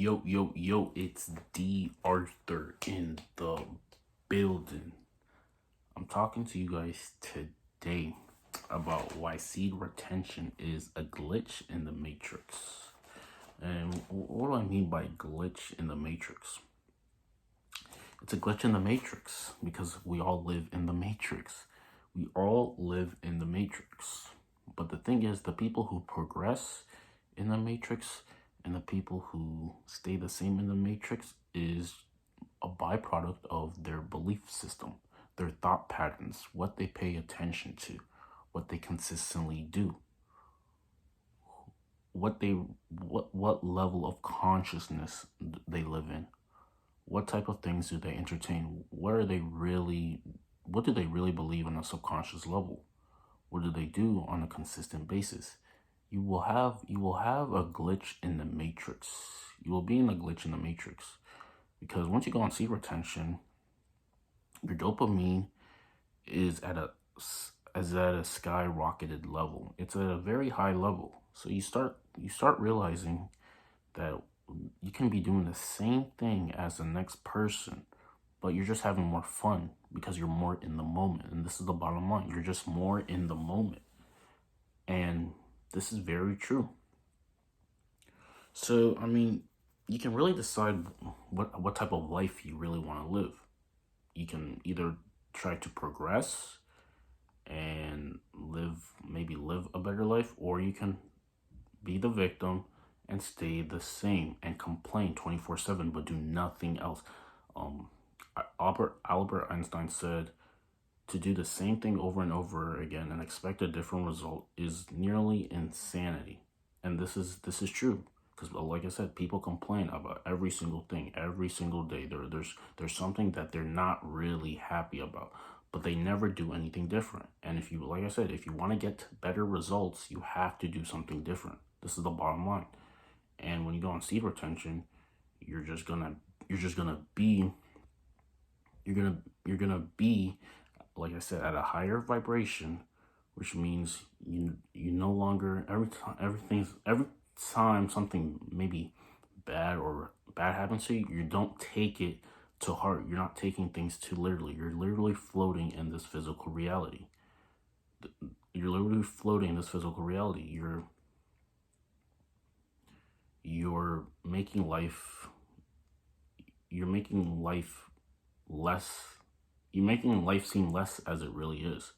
Yo, it's D.Arthur in the building. I'm talking to you guys today about why seed retention is a glitch in the matrix. And what do I mean by glitch in the matrix? It's a glitch in the matrix because we all live in the matrix. We all live in the matrix. But the thing is, the people who progress in the matrix and the people who stay the same in the matrix is a byproduct of their belief system, their thought patterns, what they pay attention to, what they consistently do, what level of consciousness they live in, what type of things do they entertain, what do they really believe on a subconscious level, what do they do on a consistent basis. You will have a glitch in the matrix. You will be in a glitch in the matrix because once you go on seed retention, your dopamine is at a skyrocketed level. It's at a very high level. So you start realizing that you can be doing the same thing as the next person, but you're just having more fun because you're more in the moment. And this is the bottom line. You're just more in the moment. And this is very true. So, I mean, you can really decide what type of life you really want to live. You can either try to progress and maybe live a better life, or you can be the victim and stay the same and complain 24/7 but do nothing else. Albert Einstein said, to do the same thing over and over again and expect a different result is nearly insanity. And this is true because, like I said, people complain about every single thing every single day. There's something that they're not really happy about, but they never do anything different. And if you, like I said, if you want to get better results, you have to do something different. This is the bottom line. And when you go on seed retention, you're gonna be, like I said, at a higher vibration, which means you no longer, every time something maybe bad happens to you, you don't take it to heart. You're not taking things too literally. You're literally floating in this physical reality. You're making life less. You're making life seem less as it really is.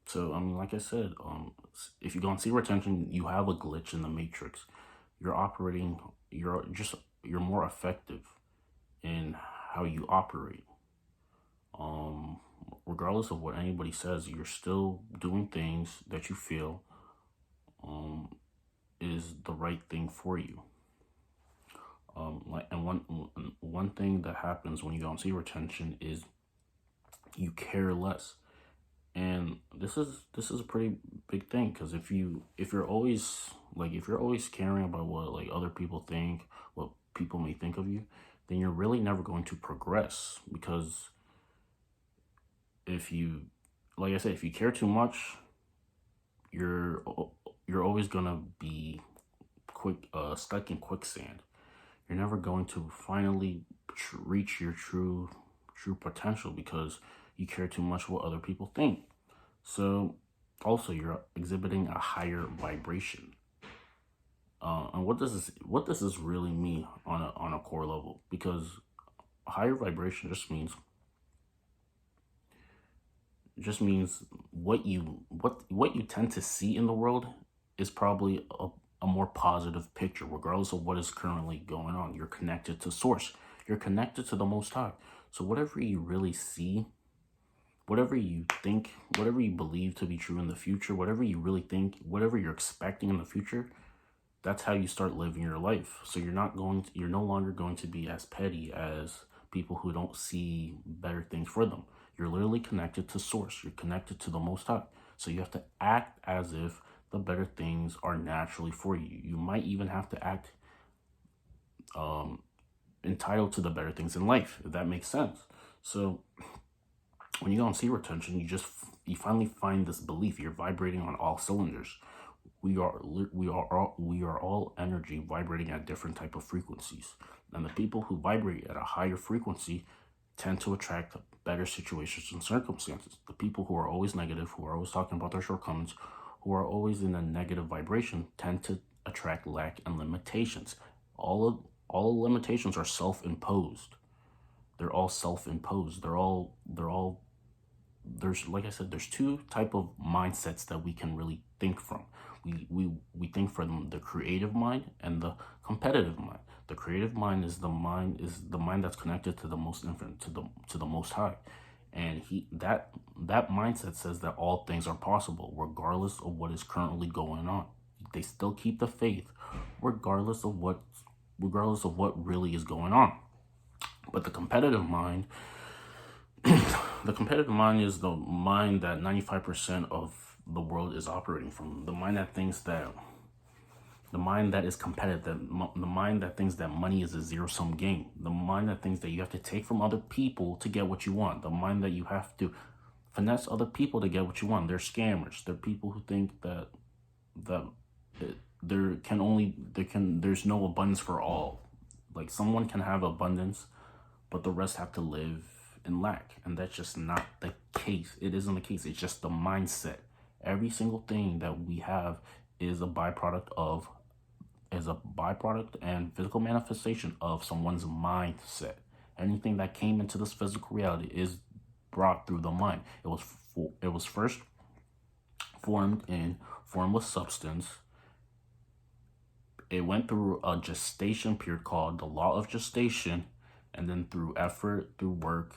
So I mean, like I said, if you go on seed retention, you have a glitch in the matrix. You're more effective in how you operate. Regardless of what anybody says, you're still doing things that you feel is the right thing for you. And one thing that happens when you go on seed retention is you care less. And this is a pretty big thing, because if you're always caring about what like other people think, what people may think of you, then you're really never going to progress. Because if you, like I said, if you care too much, you're always gonna be stuck in quicksand. You're never going to finally reach your true potential because you care too much what other people think. So also you're exhibiting a higher vibration. And what does this really mean on a core level? Because higher vibration just means what you tend to see in the world is probably a more positive picture, regardless of what is currently going on. You're connected to source. You're connected to the Most High. So whatever you really see, whatever you think, whatever you believe to be true in the future, whatever you really think, whatever you're expecting in the future, that's how you start living your life. So you're no longer going to be as petty as people who don't see better things for them. You're literally connected to source. You're connected to the Most High. So you have to act as if the better things are naturally for you. You might even have to act entitled to the better things in life, if that makes sense. So when you go on seed retention, you finally find this belief. You're vibrating on all cylinders. We are all energy vibrating at different type of frequencies, and the people who vibrate at a higher frequency tend to attract better situations and circumstances. The people who are always negative, who are always talking about their shortcomings, who are always in a negative vibration, tend to attract lack and limitations. All limitations are self-imposed. They're all self-imposed. They're all there's, like I said, there's two type of mindsets that we can really think from. We think from the creative mind and the competitive mind. The creative mind is the mind that's connected to the most infinite, to the most high. And that mindset says that all things are possible regardless of what is currently going on. They still keep the faith regardless of what really is going on. But the competitive mind is the mind that 95% of the world is operating from. The mind that is competitive, the mind that thinks that money is a zero-sum game, the mind that thinks that you have to take from other people to get what you want, the mind that you have to finesse other people to get what you want. They're scammers. They're people who think that there's no abundance for all. Like, someone can have abundance, but the rest have to live in lack. And that's just not the case. It isn't the case. It's just the mindset. Every single thing that we have is a byproduct and physical manifestation of someone's mindset. Anything that came into this physical reality is brought through the mind. It was first formed in formless substance. It went through a gestation period called the law of gestation, and then through effort, through work,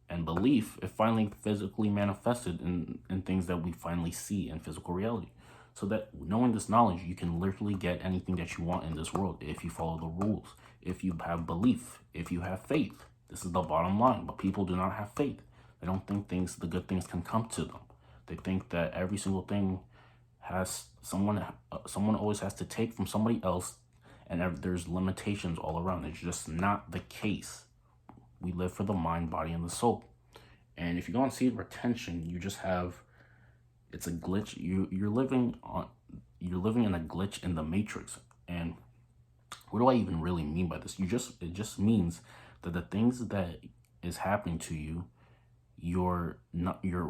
and belief, it finally physically manifested in things that we finally see in physical reality. So that, knowing this knowledge, you can literally get anything that you want in this world if you follow the rules, if you have belief, if you have faith. This is the bottom line. But people do not have faith. They don't think the good things can come to them. They think that every single thing has someone always has to take from somebody else, and there's limitations all around. It's just not the case. We live for the mind, body, and the soul. And if you go on seed retention, you just have, it's a glitch. You're living in a glitch in the matrix. And what do I even really mean by this? It just means that the things that is happening to you, your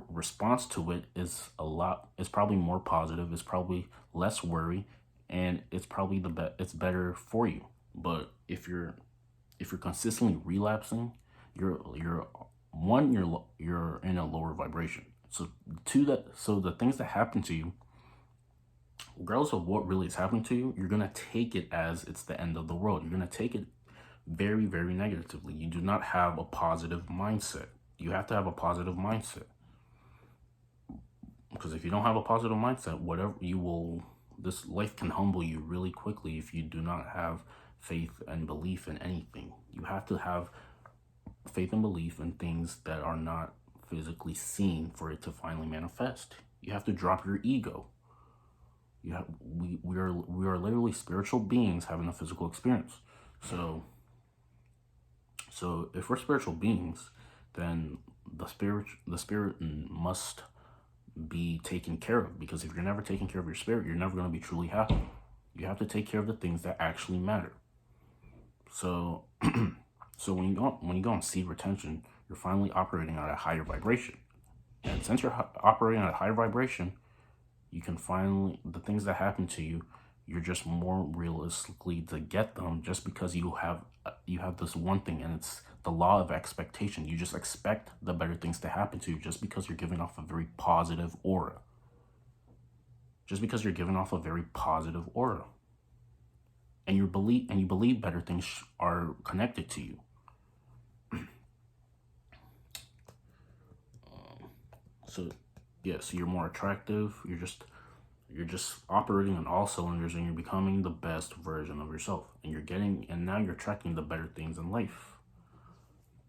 response to it is probably more positive. It's probably less worry, and it's probably it's better for you. But if you're consistently relapsing, you're in a lower vibration. So the things that happen to you, regardless of what really is happening to you, you're gonna take it as it's the end of the world. You're gonna take it very, very negatively. You do not have a positive mindset. You have to have a positive mindset. Because if you don't have a positive mindset, this life can humble you really quickly if you do not have faith and belief in anything. You have to have faith and belief in things that are not physically seen for it to finally manifest. You have to drop your ego. We are literally spiritual beings having a physical experience. So if we're spiritual beings, then the spirit must be taken care of, because if you're never taking care of your spirit, you're never going to be truly happy. You have to take care of the things that actually matter. So when you go on seed retention, you're finally operating at a higher vibration. And since you're operating at a higher vibration, you can finally, the things that happen to you, you're just more realistically to get them, just because you have this one thing, and it's the law of expectation. You just expect the better things to happen to you just because you're giving off a very positive aura. And you believe better things are connected to you. So you're more attractive. You're just operating on all cylinders, and you're becoming the best version of yourself. And now you're attracting the better things in life.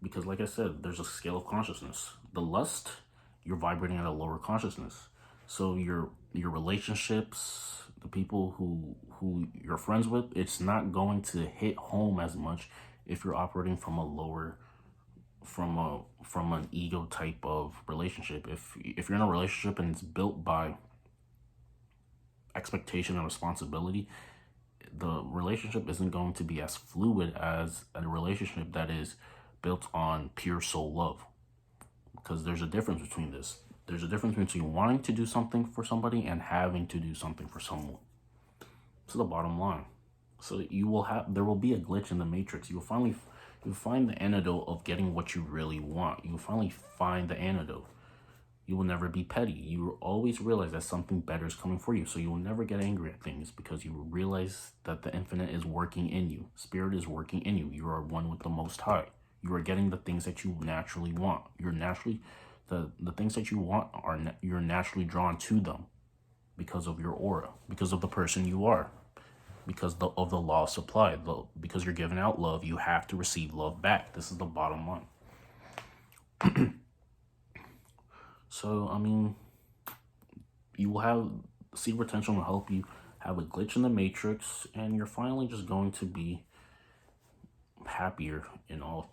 Because, like I said, there's a scale of consciousness. The lust, you're vibrating at a lower consciousness. So your relationships, the people who you're friends with, it's not going to hit home as much if you're operating from an ego type of relationship. If you're in a relationship and it's built by expectation and responsibility, the relationship isn't going to be as fluid as a relationship that is built on pure soul love. Because there's a difference between this. There's a difference between wanting to do something for somebody and having to do something for someone. This is the bottom line. So there will be a glitch in the matrix. You'll find the antidote of getting what you really want. You'll finally find the antidote. You will never be petty. You will always realize that something better is coming for you. So you will never get angry at things because you will realize that the infinite is working in you. Spirit is working in you. You are one with the Most High. You are getting the things that you naturally want. You're naturally, the things that you want you're naturally drawn to them because of your aura, because of the person you are, because of the law of supply. Because you're giving out love, you have to receive love back. This is the bottom line. So, I mean, you will have, seed retention will help you have a glitch in the matrix, and you're finally just going to be happier in all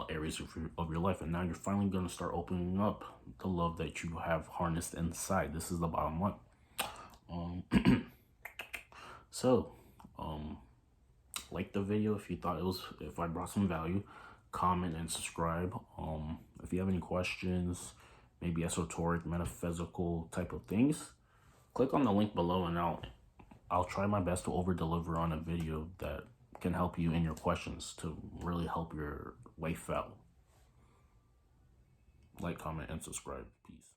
areas of your life. And now you're finally going to start opening up the love that you have harnessed inside. This is the bottom line. So, like the video if I brought some value. Comment and subscribe. If you have any questions, maybe esoteric, metaphysical type of things, click on the link below, and I'll try my best to over deliver on a video that can help you in your questions to really help your life out. Like, comment, and subscribe. Peace.